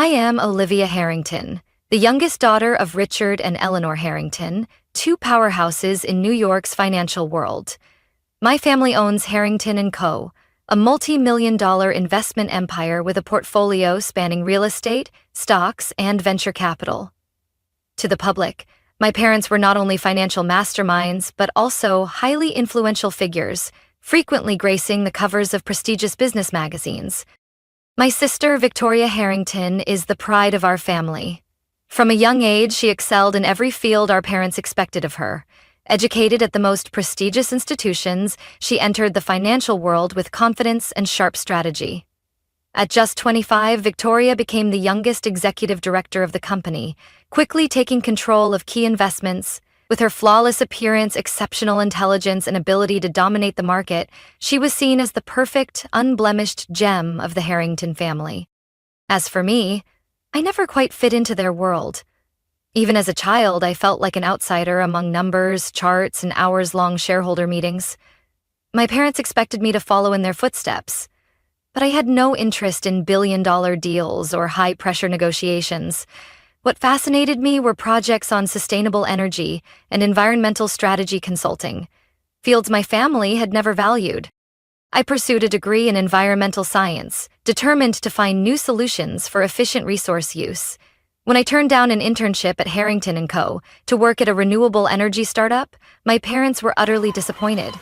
I am Olivia Harrington, the youngest daughter of Richard and Eleanor Harrington, two powerhouses in New York's financial world. My family owns Harrington & Co., a multi-million-dollar investment empire with a portfolio spanning real estate, stocks, and venture capital. To the public, my parents were not only financial masterminds but also highly influential figures, frequently gracing the covers of prestigious business magazines. My sister, Victoria Harrington, is the pride of our family. From a young age, she excelled in every field our parents expected of her. Educated at the most prestigious institutions, she entered the financial world with confidence and sharp strategy. At just 25, Victoria became the youngest executive director of the company, quickly taking control of key investments. With her flawless appearance, exceptional intelligence, and ability to dominate the market, she was seen as the perfect, unblemished gem of the Harrington family. As for me, I never quite fit into their world. Even as a child, I felt like an outsider among numbers, charts, and hours-long shareholder meetings. My parents expected me to follow in their footsteps, but I had no interest in billion-dollar deals or high-pressure negotiations. What fascinated me were projects on sustainable energy and environmental strategy consulting, fields my family had never valued. I pursued a degree in environmental science, determined to find new solutions for efficient resource use. When I turned down an internship at Harrington & Co. to work at a renewable energy startup, my parents were utterly disappointed.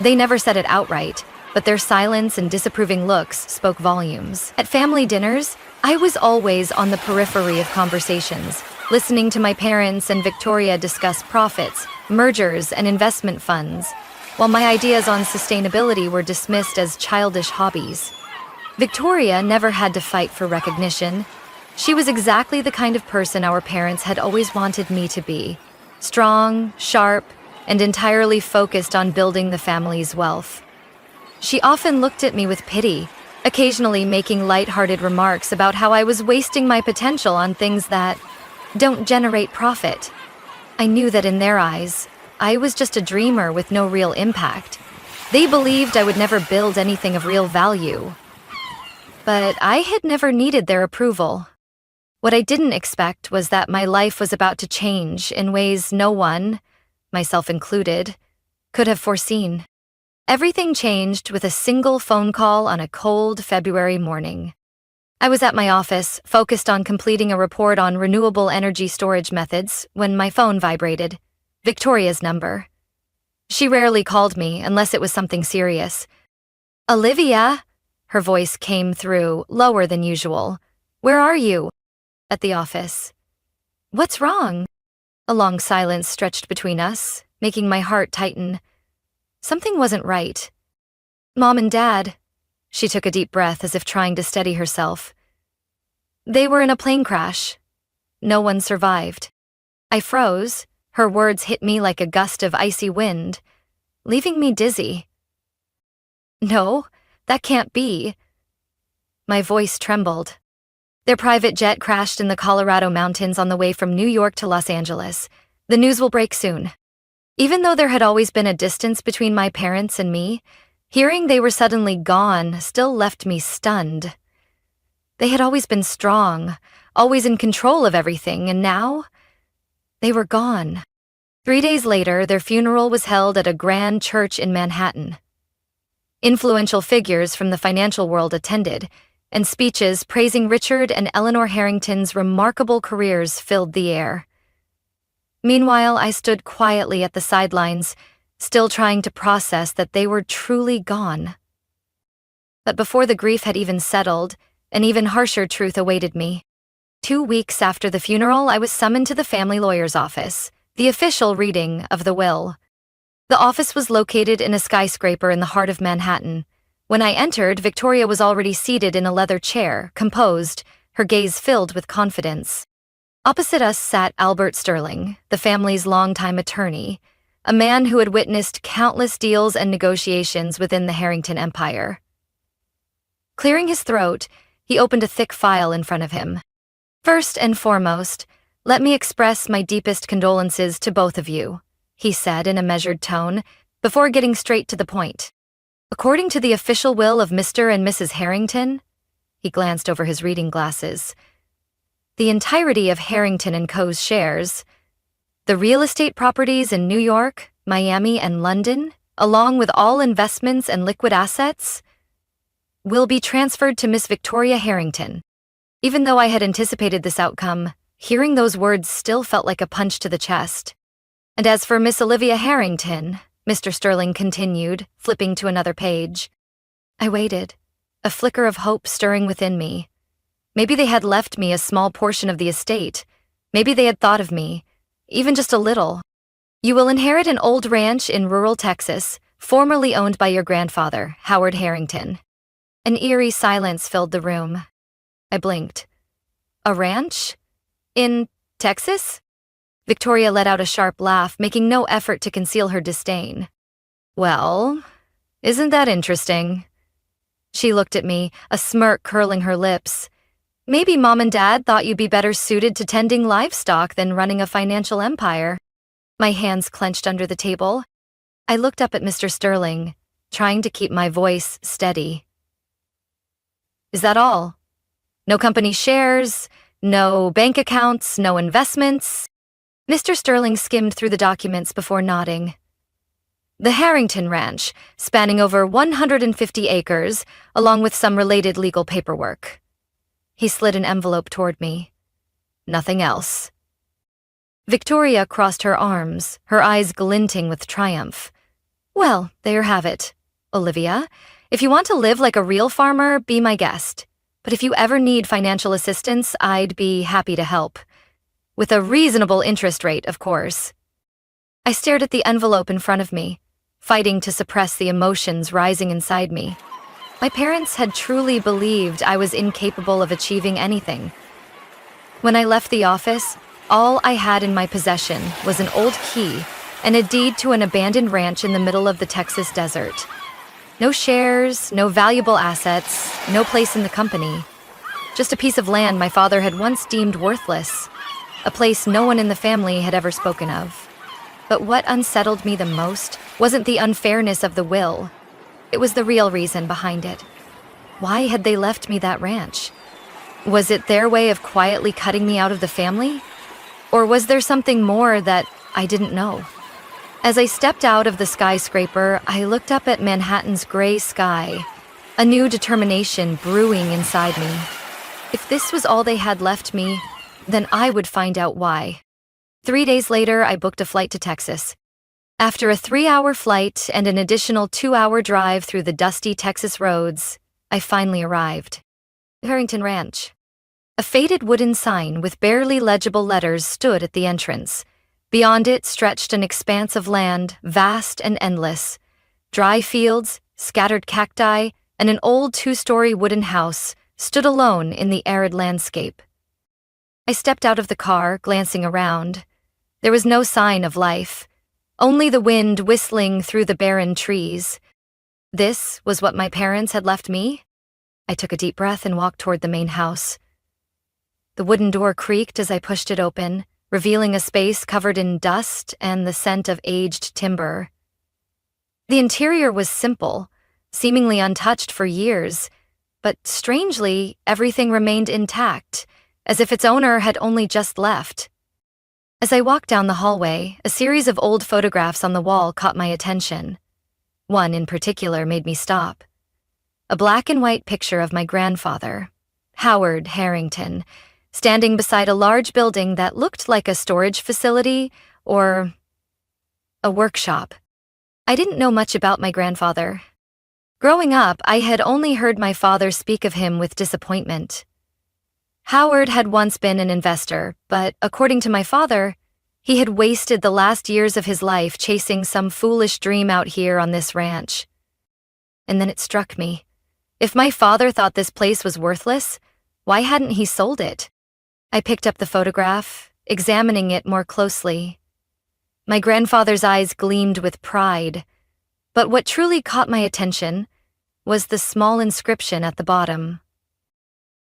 They never said it outright, but their silence and disapproving looks spoke volumes. At family dinners, I was always on the periphery of conversations, listening to my parents and Victoria discuss profits, mergers, and investment funds, while my ideas on sustainability were dismissed as childish hobbies. Victoria never had to fight for recognition. She was exactly the kind of person our parents had always wanted me to be: strong, sharp, and entirely focused on building the family's wealth. She often looked at me with pity, occasionally making light-hearted remarks about how I was wasting my potential on things that don't generate profit. I knew that in their eyes, I was just a dreamer with no real impact. They believed I would never build anything of real value. But I had never needed their approval. What I didn't expect was that my life was about to change in ways no one, myself included, could have foreseen. Everything changed with a single phone call on a cold February morning. I was at my office, focused on completing a report on renewable energy storage methods, when my phone vibrated. Victoria's number. She rarely called me unless it was something serious. "Olivia," her voice came through, lower than usual. "Where are you?" "At the office." "What's wrong?" A long silence stretched between us, making my heart tighten. Something wasn't right. "Mom and Dad," she took a deep breath as if trying to steady herself. "They were in a plane crash. No one survived." I froze. Her words hit me like a gust of icy wind, leaving me dizzy. "No, that can't be." My voice trembled. "Their private jet crashed in the Colorado mountains on the way from New York to Los Angeles. The news will break soon." Even though there had always been a distance between my parents and me, hearing they were suddenly gone still left me stunned. They had always been strong, always in control of everything, and now they were gone. 3 days later, their funeral was held at a grand church in Manhattan. Influential figures from the financial world attended, and speeches praising Richard and Eleanor Harrington's remarkable careers filled the air. Meanwhile, I stood quietly at the sidelines, still trying to process that they were truly gone. But before the grief had even settled, an even harsher truth awaited me. 2 weeks after the funeral, I was summoned to the family lawyer's office, the official reading of the will. The office was located in a skyscraper in the heart of Manhattan. When I entered, Victoria was already seated in a leather chair, composed, her gaze filled with confidence. Opposite us sat Albert Sterling, the family's longtime attorney, a man who had witnessed countless deals and negotiations within the Harrington empire. Clearing his throat, he opened a thick file in front of him. "First and foremost, let me express my deepest condolences to both of you," he said in a measured tone, before getting straight to the point. "According to the official will of Mr. and Mrs. Harrington, He glanced over his reading glasses. The entirety of Harrington & Co.'s shares, the real estate properties in New York, Miami, and London, along with all investments and liquid assets, will be transferred to Miss Victoria Harrington. Even though I had anticipated this outcome, hearing those words still felt like a punch to the chest. And as for Miss Olivia Harrington, Mr. Sterling continued, flipping to another page. I waited, a flicker of hope stirring within me. Maybe they had left me a small portion of the estate. Maybe they had thought of me, even just a little. You will inherit an old ranch in rural Texas, formerly owned by your grandfather, Howard Harrington. An eerie silence filled the room. I blinked. A ranch? In Texas? Victoria let out a sharp laugh, making no effort to conceal her disdain. Well, isn't that interesting? She looked at me, a smirk curling her lips. Maybe Mom and Dad thought you'd be better suited to tending livestock than running a financial empire. My hands clenched under the table. I looked up at Mr. Sterling, trying to keep my voice steady. Is that all? No company shares, no bank accounts, no investments? Mr. Sterling skimmed through the documents before nodding. The Harrington Ranch, spanning over 150 acres, along with some related legal paperwork. He slid an envelope toward me. Nothing else. Victoria crossed her arms, her eyes glinting with triumph. Well, there you have it, Olivia. If you want to live like a real farmer, be my guest. But if you ever need financial assistance, I'd be happy to help. With a reasonable interest rate, of course. I stared at the envelope in front of me, fighting to suppress the emotions rising inside me. My parents had truly believed I was incapable of achieving anything. When I left the office, all I had in my possession was an old key and a deed to an abandoned ranch in the middle of the Texas desert. No shares, no valuable assets, no place in the company. Just a piece of land my father had once deemed worthless, a place no one in the family had ever spoken of. But what unsettled me the most wasn't the unfairness of the will. It was the real reason behind it. Why had they left me that ranch? Was it their way of quietly cutting me out of the family? Or was there something more that I didn't know? As I stepped out of the skyscraper, I looked up at Manhattan's gray sky, a new determination brewing inside me. If this was all they had left me, then I would find out why. 3 days later, I booked a flight to Texas. After a 3-hour flight and an additional 2-hour drive through the dusty Texas roads, I finally arrived. Harrington Ranch. A faded wooden sign with barely legible letters stood at the entrance. Beyond it stretched an expanse of land, vast and endless. Dry fields, scattered cacti, and an old 2-story wooden house stood alone in the arid landscape. I stepped out of the car, glancing around. There was no sign of life, only the wind whistling through the barren trees. This was what my parents had left me? I took a deep breath and walked toward the main house. The wooden door creaked as I pushed it open, revealing a space covered in dust and the scent of aged timber. The interior was simple, seemingly untouched for years, but strangely, everything remained intact, as if its owner had only just left. As I walked down the hallway, a series of old photographs on the wall caught my attention. One in particular made me stop. A black and white picture of my grandfather, Howard Harrington, standing beside a large building that looked like a storage facility or a workshop. I didn't know much about my grandfather. Growing up, I had only heard my father speak of him with disappointment. Howard had once been an investor, but according to my father, he had wasted the last years of his life chasing some foolish dream out here on this ranch. And then it struck me. If my father thought this place was worthless, why hadn't he sold it? I picked up the photograph, examining it more closely. My grandfather's eyes gleamed with pride, but what truly caught my attention was the small inscription at the bottom.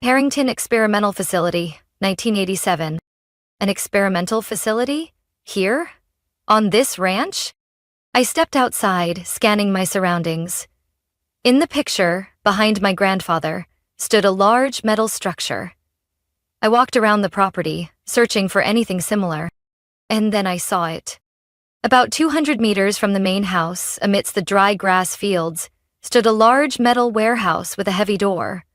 Harrington Experimental Facility, 1987. An experimental facility? Here? On this ranch? I stepped outside, scanning my surroundings. In the picture, behind my grandfather, stood a large metal structure. I walked around the property, searching for anything similar. And then I saw it. About 200 meters from the main house, amidst the dry grass fields, stood a large metal warehouse with a heavy door.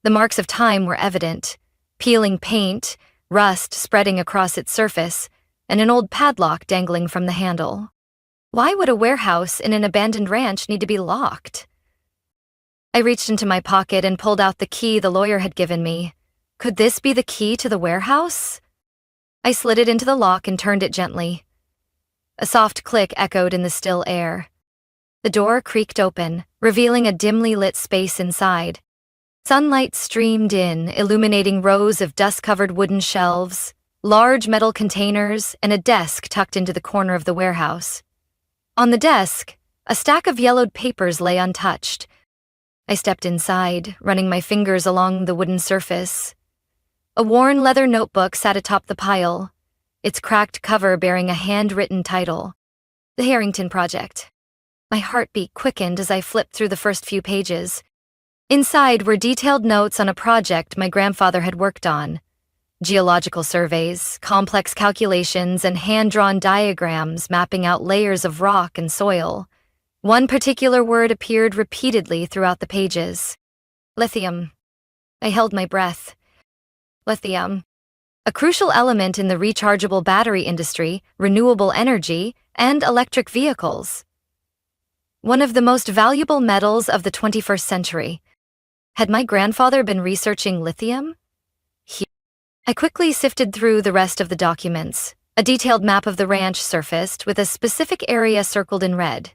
The marks of time were evident: peeling paint, rust spreading across its surface, and an old padlock dangling from the handle. Why would a warehouse in an abandoned ranch need to be locked? I reached into my pocket and pulled out the key the lawyer had given me. Could this be the key to the warehouse? I slid it into the lock and turned it gently. A soft click echoed in the still air. The door creaked open, revealing a dimly lit space inside. Sunlight streamed in, illuminating rows of dust-covered wooden shelves, large metal containers, and a desk tucked into the corner of the warehouse. On the desk, a stack of yellowed papers lay untouched. I stepped inside, running my fingers along the wooden surface. A worn leather notebook sat atop the pile, its cracked cover bearing a handwritten title: The Harrington Project. My heartbeat quickened as I flipped through the first few pages. Inside were detailed notes on a project my grandfather had worked on: geological surveys, complex calculations, and hand-drawn diagrams mapping out layers of rock and soil. One particular word appeared repeatedly throughout the pages: lithium. I held my breath. Lithium. A crucial element in the rechargeable battery industry, renewable energy, and electric vehicles. One of the most valuable metals of the 21st century. Had my grandfather been researching lithium? I quickly sifted through the rest of the documents. A detailed map of the ranch surfaced, with a specific area circled in red.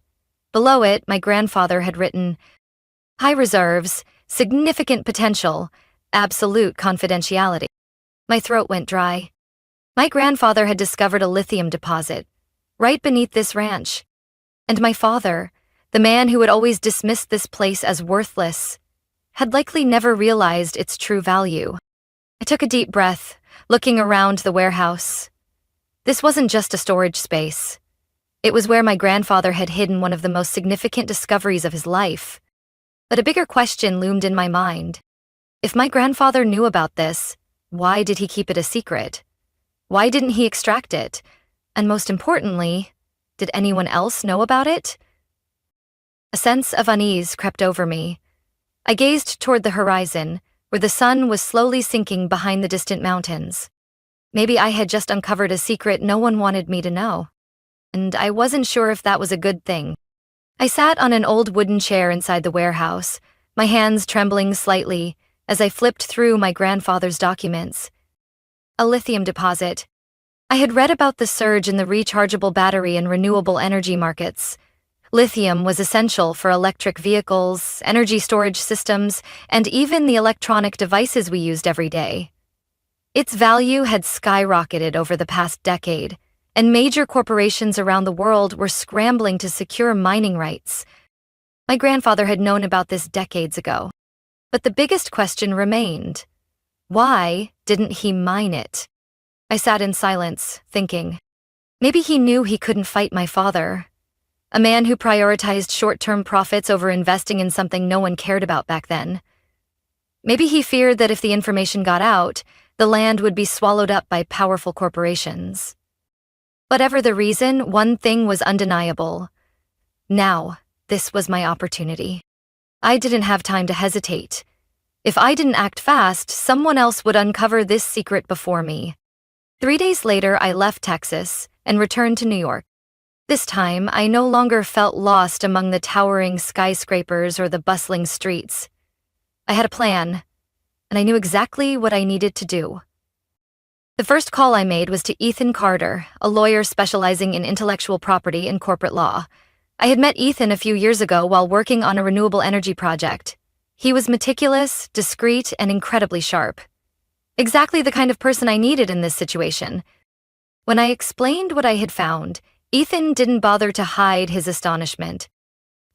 Below it, my grandfather had written, high reserves, significant potential, absolute confidentiality. My throat went dry. My grandfather had discovered a lithium deposit right beneath this ranch. And my father, the man who had always dismissed this place as worthless, had likely never realized its true value. I took a deep breath, looking around the warehouse. This wasn't just a storage space. It was where my grandfather had hidden one of the most significant discoveries of his life. But a bigger question loomed in my mind. If my grandfather knew about this, why did he keep it a secret? Why didn't he extract it? And most importantly, did anyone else know about it? A sense of unease crept over me. I gazed toward the horizon, where the sun was slowly sinking behind the distant mountains. Maybe I had just uncovered a secret no one wanted me to know. And I wasn't sure if that was a good thing. I sat on an old wooden chair inside the warehouse, my hands trembling slightly as I flipped through my grandfather's documents. A lithium deposit. I had read about the surge in the rechargeable battery and renewable energy markets. Lithium was essential for electric vehicles, energy storage systems, and even the electronic devices we used every day. Its value had skyrocketed over the past decade, and major corporations around the world were scrambling to secure mining rights. My grandfather had known about this decades ago. But the biggest question remained: why didn't he mine it? I sat in silence, thinking. Maybe he knew he couldn't fight my father, a man who prioritized short-term profits over investing in something no one cared about back then. Maybe he feared that if the information got out, the land would be swallowed up by powerful corporations. Whatever the reason, one thing was undeniable. Now, this was my opportunity. I didn't have time to hesitate. If I didn't act fast, someone else would uncover this secret before me. 3 days later, I left Texas and returned to New York. This time, I no longer felt lost among the towering skyscrapers or the bustling streets. I had a plan, and I knew exactly what I needed to do. The first call I made was to Ethan Carter, a lawyer specializing in intellectual property and corporate law. I had met Ethan a few years ago while working on a renewable energy project. He was meticulous, discreet, and incredibly sharp. Exactly the kind of person I needed in this situation. When I explained what I had found, Ethan didn't bother to hide his astonishment.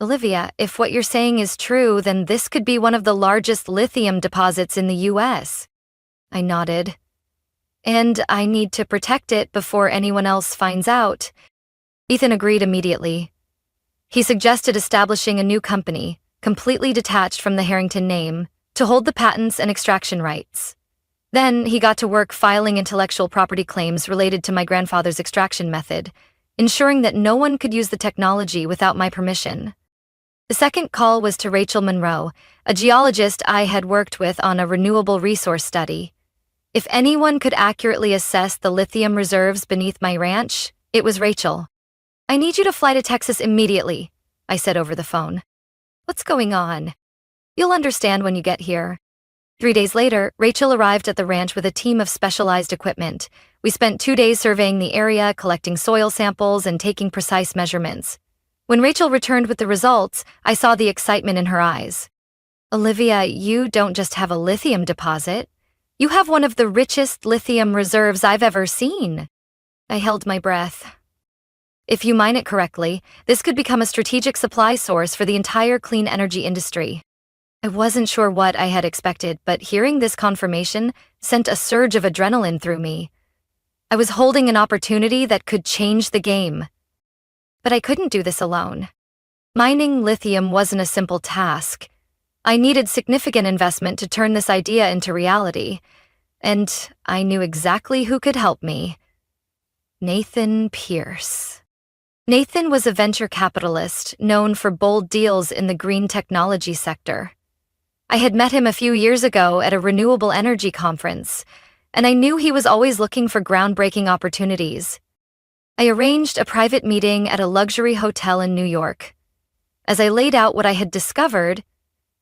Olivia, if what you're saying is true, then this could be one of the largest lithium deposits in the US. I nodded. And I need to protect it before anyone else finds out. Ethan agreed immediately. He suggested establishing a new company, completely detached from the Harrington name, to hold the patents and extraction rights. Then he got to work filing intellectual property claims related to my grandfather's extraction method, ensuring that no one could use the technology without my permission. The second call was to Rachel Monroe, a geologist I had worked with on a renewable resource study. If anyone could accurately assess the lithium reserves beneath my ranch, it was Rachel. "I need you to fly to Texas immediately," I said over the phone. "What's going on?" "You'll understand when you get here." 3 days later, Rachel arrived at the ranch with a team of specialized equipment. We spent 2 days surveying the area, collecting soil samples, and taking precise measurements. When Rachel returned with the results, I saw the excitement in her eyes. "Olivia, you don't just have a lithium deposit. You have one of the richest lithium reserves I've ever seen." I held my breath. If you mine it correctly, this could become a strategic supply source for the entire clean energy industry. I wasn't sure what I had expected, but hearing this confirmation sent a surge of adrenaline through me. I was holding an opportunity that could change the game. But I couldn't do this alone. Mining lithium wasn't a simple task. I needed significant investment to turn this idea into reality, and I knew exactly who could help me. Nathan Pierce. Nathan was a venture capitalist known for bold deals in the green technology sector. I had met him a few years ago at a renewable energy conference, and I knew he was always looking for groundbreaking opportunities. I arranged a private meeting at a luxury hotel in New York. As I laid out what I had discovered,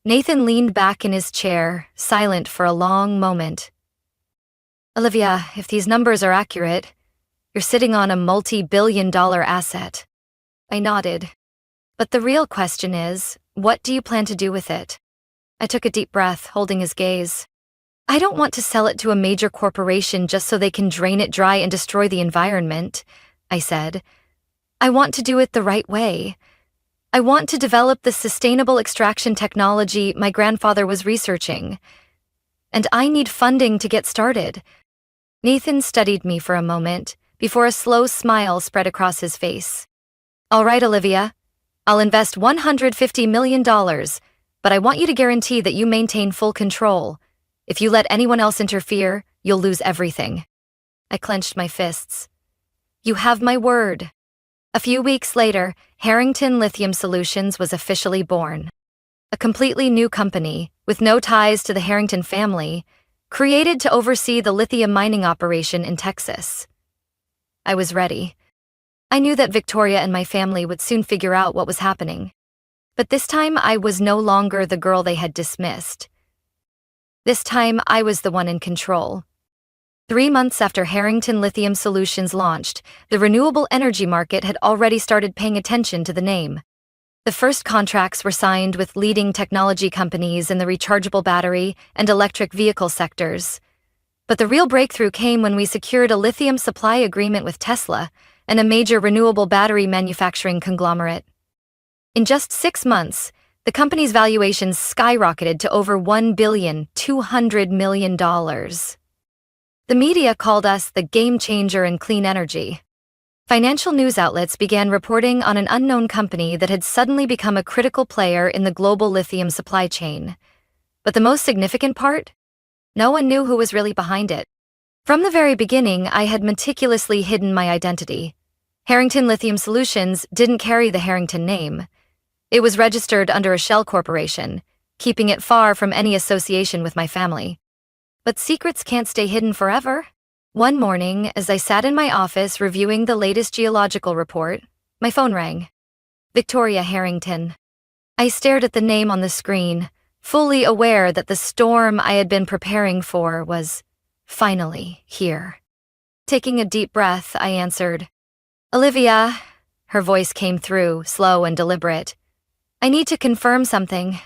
Nathan leaned back in his chair, silent for a long moment. "Olivia, if these numbers are accurate, you're sitting on a multi-billion-dollar asset." I nodded. "But the real question is, what do you plan to do with it?" I took a deep breath, holding his gaze. "I don't want to sell it to a major corporation just so they can drain it dry and destroy the environment," I said. "I want to do it the right way. I want to develop the sustainable extraction technology my grandfather was researching. And I need funding to get started." Nathan studied me for a moment before a slow smile spread across his face. "All right, Olivia. I'll invest $150 million, but I want you to guarantee that you maintain full control. If you let anyone else interfere, you'll lose everything." I clenched my fists. "You have my word." A few weeks later, Harrington Lithium Solutions was officially born. A completely new company, with no ties to the Harrington family, created to oversee the lithium mining operation in Texas. I was ready. I knew that Victoria and my family would soon figure out what was happening. But this time I was no longer the girl they had dismissed. This time I was the one in control. 3 months after Harrington Lithium Solutions launched, the renewable energy market had already started paying attention to the name. The first contracts were signed with leading technology companies in the rechargeable battery and electric vehicle sectors. But the real breakthrough came when we secured a lithium supply agreement with Tesla and a major renewable battery manufacturing conglomerate. In just 6 months, the company's valuations skyrocketed to over $1.2 billion. The media called us the game changer in clean energy. Financial news outlets began reporting on an unknown company that had suddenly become a critical player in the global lithium supply chain. But the most significant part? No one knew who was really behind it. From the very beginning, I had meticulously hidden my identity. Harrington Lithium Solutions didn't carry the Harrington name. It was registered under a shell corporation, keeping it far from any association with my family. But secrets can't stay hidden forever. One morning, as I sat in my office reviewing the latest geological report, my phone rang. Victoria Harrington. I stared at the name on the screen, fully aware that the storm I had been preparing for was finally here. Taking a deep breath, I answered, "Olivia," her voice came through, slow and deliberate. "I need to confirm something."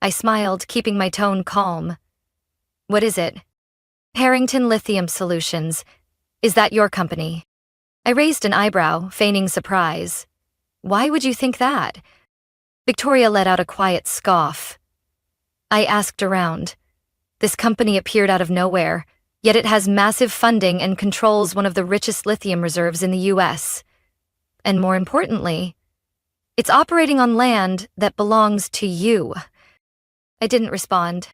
I smiled, keeping my tone calm. "What is it?" "Harrington Lithium Solutions. Is that your company?" I raised an eyebrow, feigning surprise. "Why would you think that?" Victoria let out a quiet scoff. I asked around. This company appeared out of nowhere, yet it has massive funding and controls one of the richest lithium reserves in the US. And more importantly, it's operating on land that belongs to you. I didn't respond.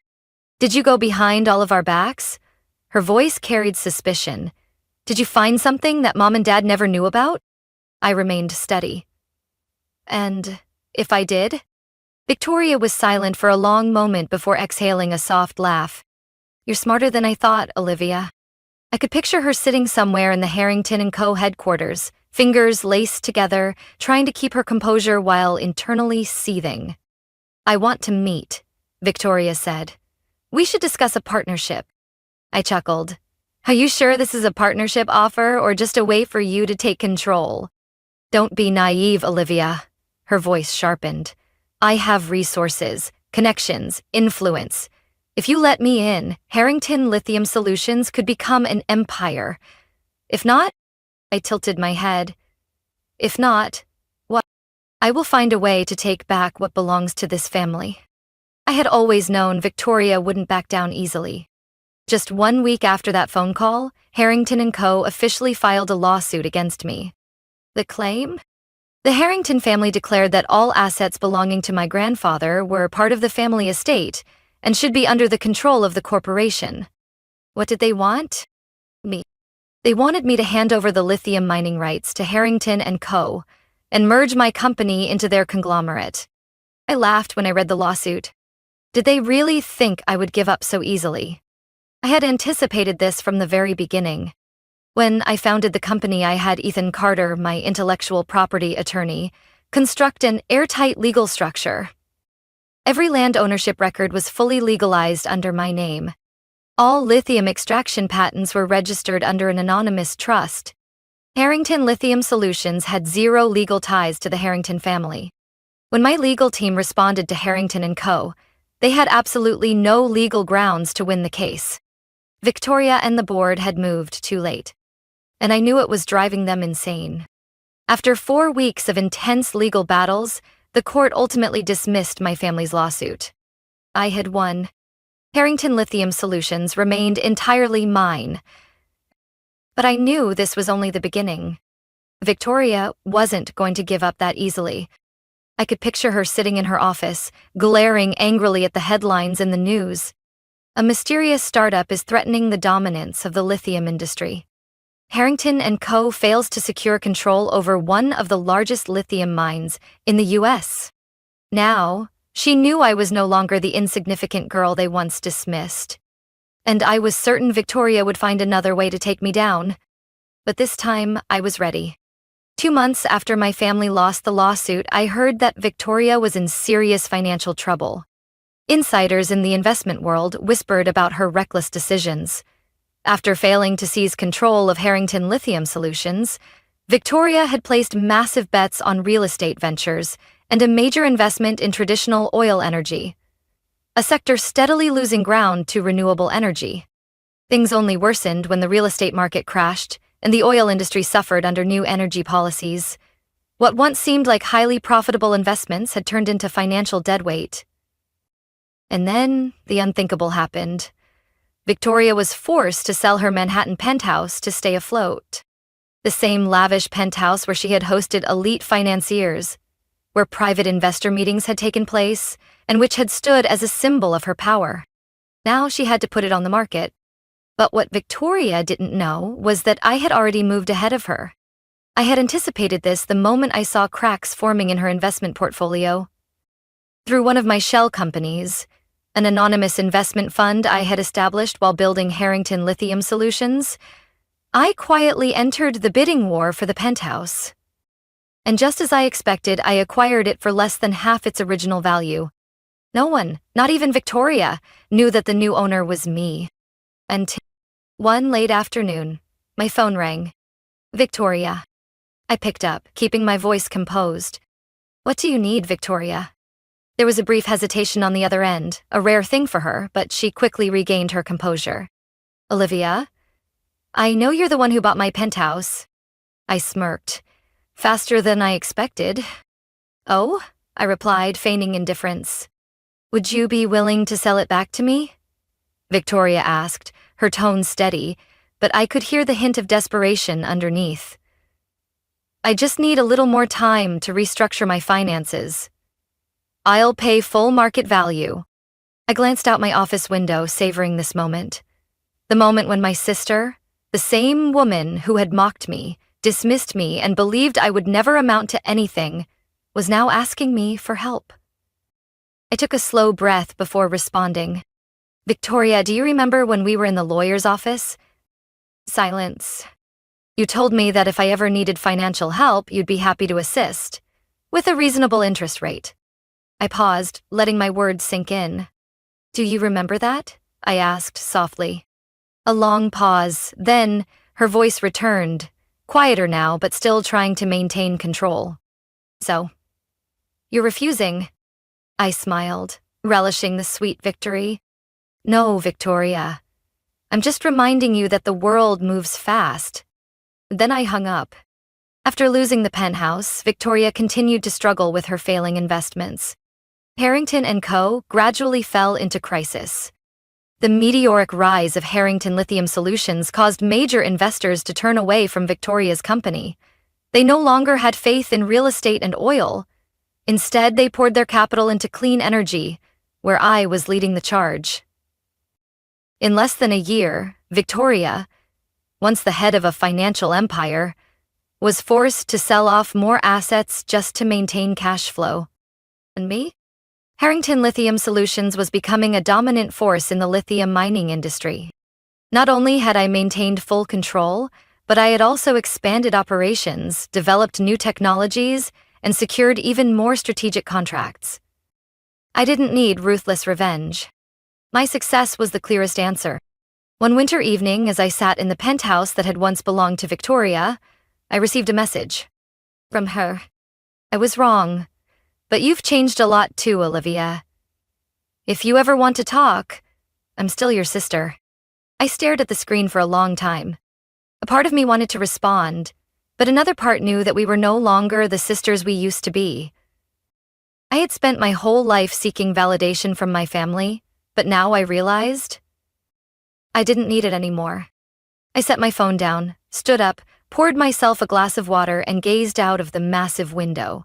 Did you go behind all of our backs? Her voice carried suspicion. Did you find something that Mom and Dad never knew about? I remained steady. And if I did? Victoria was silent for a long moment before exhaling a soft laugh. You're smarter than I thought, Olivia. I could picture her sitting somewhere in the Harrington & Co. headquarters, fingers laced together, trying to keep her composure while internally seething. I want to meet, Victoria said. We should discuss a partnership. I chuckled. Are you sure this is a partnership offer or just a way for you to take control? Don't be naive, Olivia. Her voice sharpened. I have resources, connections, influence. If you let me in, Harrington Lithium Solutions could become an empire. If not, I tilted my head. If not, what? I will find a way to take back what belongs to this family. I had always known Victoria wouldn't back down easily. Just 1 week after that phone call, Harrington & Co. officially filed a lawsuit against me. The claim? The Harrington family declared that all assets belonging to my grandfather were part of the family estate and should be under the control of the corporation. What did they want? Me. They wanted me to hand over the lithium mining rights to Harrington & Co. and merge my company into their conglomerate. I laughed when I read the lawsuit. Did they really think I would give up so easily? I had anticipated this from the very beginning. When I founded the company, I had Ethan Carter, my intellectual property attorney, construct an airtight legal structure. Every land ownership record was fully legalized under my name. All lithium extraction patents were registered under an anonymous trust. Harrington Lithium Solutions had zero legal ties to the Harrington family. When my legal team responded to Harrington & Co., they had absolutely no legal grounds to win the case. Victoria and the board had moved too late, and I knew it was driving them insane. After 4 weeks of intense legal battles, the court ultimately dismissed my family's lawsuit. I had won. Harrington Lithium Solutions remained entirely mine. But I knew this was only the beginning. Victoria wasn't going to give up that easily. I could picture her sitting in her office, glaring angrily at the headlines in the news. A mysterious startup is threatening the dominance of the lithium industry. Harrington & Co. fails to secure control over one of the largest lithium mines in the U.S. Now, she knew I was no longer the insignificant girl they once dismissed. And I was certain Victoria would find another way to take me down. But this time, I was ready. 2 months after my family lost the lawsuit, I heard that Victoria was in serious financial trouble. Insiders in the investment world whispered about her reckless decisions. After failing to seize control of Harrington Lithium Solutions, Victoria had placed massive bets on real estate ventures and a major investment in traditional oil energy, a sector steadily losing ground to renewable energy. Things only worsened when the real estate market crashed and the oil industry suffered under new energy policies. What once seemed like highly profitable investments had turned into financial deadweight. And then the unthinkable happened. Victoria was forced to sell her Manhattan penthouse to stay afloat. The same lavish penthouse where she had hosted elite financiers, where private investor meetings had taken place, and which had stood as a symbol of her power. Now she had to put it on the market. But what Victoria didn't know was that I had already moved ahead of her. I had anticipated this the moment I saw cracks forming in her investment portfolio. Through one of my shell companies, an anonymous investment fund I had established while building Harrington Lithium Solutions, I quietly entered the bidding war for the penthouse. And just as I expected, I acquired it for less than half its original value. No one, not even Victoria, knew that the new owner was me. Until one late afternoon, my phone rang. Victoria. I picked up, keeping my voice composed. What do you need, Victoria? There was a brief hesitation on the other end, a rare thing for her, but she quickly regained her composure. Olivia? I know you're the one who bought my penthouse. I smirked. Faster than I expected. Oh? I replied, feigning indifference. Would you be willing to sell it back to me? Victoria asked, her tone steady, but I could hear the hint of desperation underneath. I just need a little more time to restructure my finances. I'll pay full market value. I glanced out my office window, savoring this moment. The moment when my sister, the same woman who had mocked me, dismissed me, and believed I would never amount to anything, was now asking me for help. I took a slow breath before responding. Victoria, do you remember when we were in the lawyer's office? Silence. You told me that if I ever needed financial help, you'd be happy to assist, with a reasonable interest rate. I paused, letting my words sink in. Do you remember that? I asked softly. A long pause, then her voice returned, quieter now but still trying to maintain control. So, you're refusing? I smiled, relishing the sweet victory. No, Victoria. I'm just reminding you that the world moves fast. Then I hung up. After losing the penthouse, Victoria continued to struggle with her failing investments. Harrington & Co. gradually fell into crisis. The meteoric rise of Harrington Lithium Solutions caused major investors to turn away from Victoria's company. They no longer had faith in real estate and oil. Instead, they poured their capital into clean energy, where I was leading the charge. In less than a year, Victoria, once the head of a financial empire, was forced to sell off more assets just to maintain cash flow. And me? Harrington Lithium Solutions was becoming a dominant force in the lithium mining industry. Not only had I maintained full control, but I had also expanded operations, developed new technologies, and secured even more strategic contracts. I didn't need ruthless revenge. My success was the clearest answer. One winter evening, as I sat in the penthouse that had once belonged to Victoria, I received a message. From her. I was wrong. But you've changed a lot too, Olivia. If you ever want to talk, I'm still your sister. I stared at the screen for a long time. A part of me wanted to respond, but another part knew that we were no longer the sisters we used to be. I had spent my whole life seeking validation from my family, but now I realized I didn't need it anymore. I set my phone down, stood up, poured myself a glass of water, and gazed out of the massive window.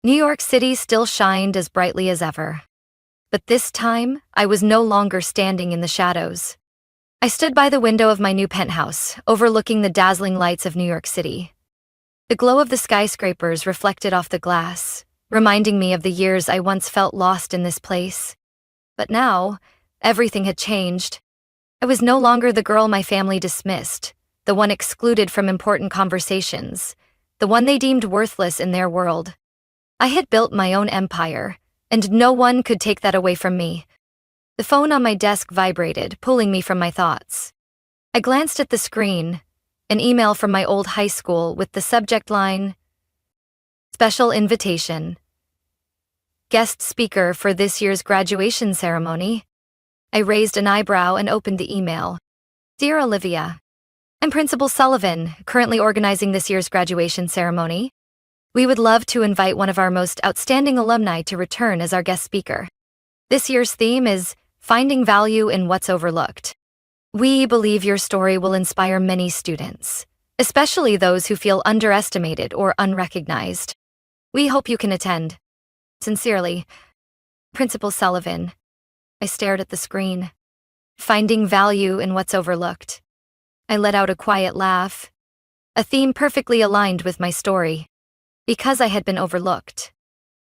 New York City still shined as brightly as ever. But this time, I was no longer standing in the shadows. I stood by the window of my new penthouse, overlooking the dazzling lights of New York City. The glow of the skyscrapers reflected off the glass, reminding me of the years I once felt lost in this place. But now, everything had changed. I was no longer the girl my family dismissed, the one excluded from important conversations, the one they deemed worthless in their world. I had built my own empire, and no one could take that away from me. The phone on my desk vibrated, pulling me from my thoughts. I glanced at the screen, an email from my old high school with the subject line, Special Invitation. Guest speaker for this year's graduation ceremony. I raised an eyebrow and opened the email. Dear Olivia, I'm Principal Sullivan, currently organizing this year's graduation ceremony. We would love to invite one of our most outstanding alumni to return as our guest speaker. This year's theme is Finding Value in What's Overlooked. We believe your story will inspire many students, especially those who feel underestimated or unrecognized. We hope you can attend. Sincerely, Principal Sullivan. I stared at the screen. Finding value in what's overlooked. I let out a quiet laugh. A theme perfectly aligned with my story. Because I had been overlooked.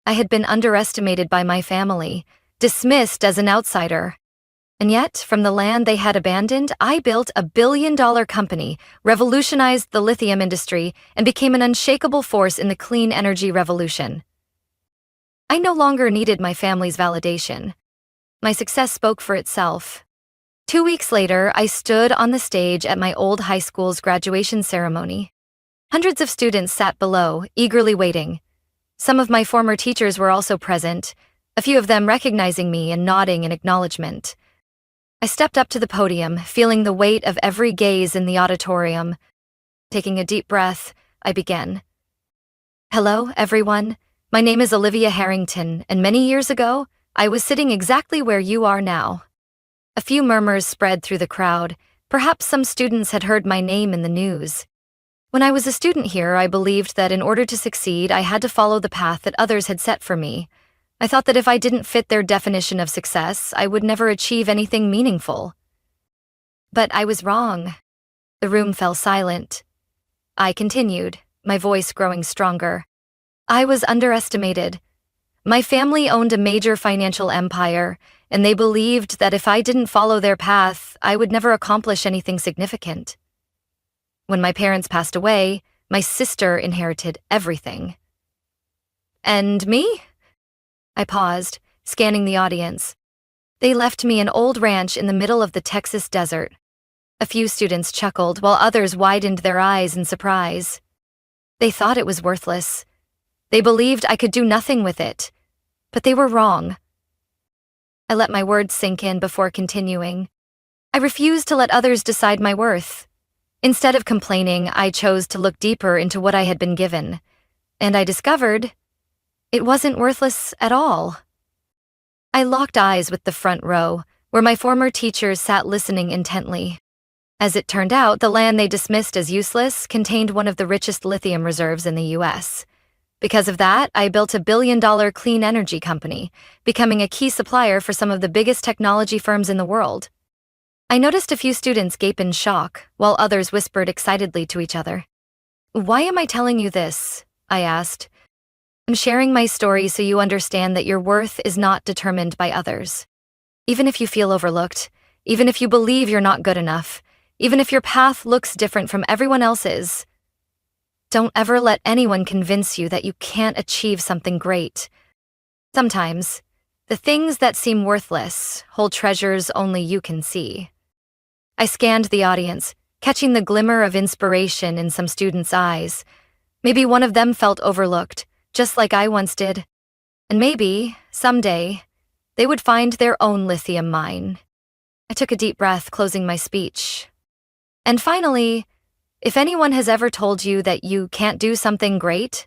I had been underestimated by my family, dismissed as an outsider. And yet, from the land they had abandoned, I built a billion-dollar company, revolutionized the lithium industry, and became an unshakable force in the clean energy revolution. I no longer needed my family's validation. My success spoke for itself. 2 weeks later, I stood on the stage at my old high school's graduation ceremony. Hundreds of students sat below, eagerly waiting. Some of my former teachers were also present, a few of them recognizing me and nodding in acknowledgement. I stepped up to the podium, feeling the weight of every gaze in the auditorium. Taking a deep breath, I began. Hello, everyone. My name is Olivia Harrington, and many years ago, I was sitting exactly where you are now. A few murmurs spread through the crowd. Perhaps some students had heard my name in the news. When I was a student here, I believed that in order to succeed, I had to follow the path that others had set for me. I thought that if I didn't fit their definition of success, I would never achieve anything meaningful. But I was wrong. The room fell silent. I continued, my voice growing stronger. I was underestimated. My family owned a major financial empire, and they believed that if I didn't follow their path, I would never accomplish anything significant. When my parents passed away, my sister inherited everything. And me? I paused, scanning the audience. They left me an old ranch in the middle of the Texas desert. A few students chuckled, while others widened their eyes in surprise. They thought it was worthless. They believed I could do nothing with it. But they were wrong. I let my words sink in before continuing. I refused to let others decide my worth. Instead of complaining, I chose to look deeper into what I had been given. And I discovered it wasn't worthless at all. I locked eyes with the front row, where my former teachers sat listening intently. As it turned out, the land they dismissed as useless contained one of the richest lithium reserves in the US. Because of that, I built a billion-dollar clean energy company, becoming a key supplier for some of the biggest technology firms in the world. I noticed a few students gape in shock, while others whispered excitedly to each other. "Why am I telling you this?" I asked. "I'm sharing my story so you understand that your worth is not determined by others. Even if you feel overlooked, even if you believe you're not good enough, even if your path looks different from everyone else's, don't ever let anyone convince you that you can't achieve something great. Sometimes, the things that seem worthless hold treasures only you can see." I scanned the audience, catching the glimmer of inspiration in some students' eyes. Maybe one of them felt overlooked, just like I once did. And maybe, someday, they would find their own lithium mine. I took a deep breath, closing my speech. And finally, if anyone has ever told you that you can't do something great,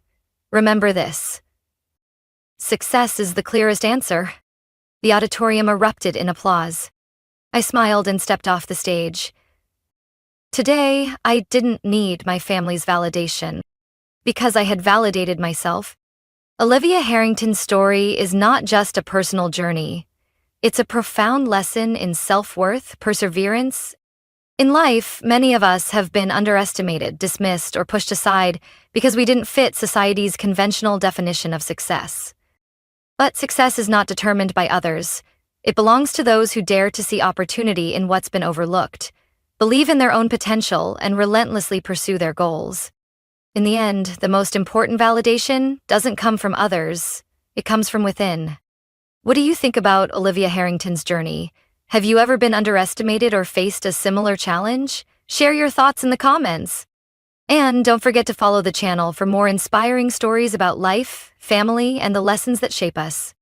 remember this. Success is the clearest answer. The auditorium erupted in applause. I smiled and stepped off the stage. Today, I didn't need my family's validation. Because I had validated myself. Olivia Harrington's story is not just a personal journey. It's a profound lesson in self-worth, perseverance. In life, many of us have been underestimated, dismissed, or pushed aside because we didn't fit society's conventional definition of success. But success is not determined by others. It belongs to those who dare to see opportunity in what's been overlooked, believe in their own potential, and relentlessly pursue their goals. In the end, the most important validation doesn't come from others, it comes from within. What do you think about Olivia Harrington's journey? Have you ever been underestimated or faced a similar challenge? Share your thoughts in the comments. And don't forget to follow the channel for more inspiring stories about life, family, and the lessons that shape us.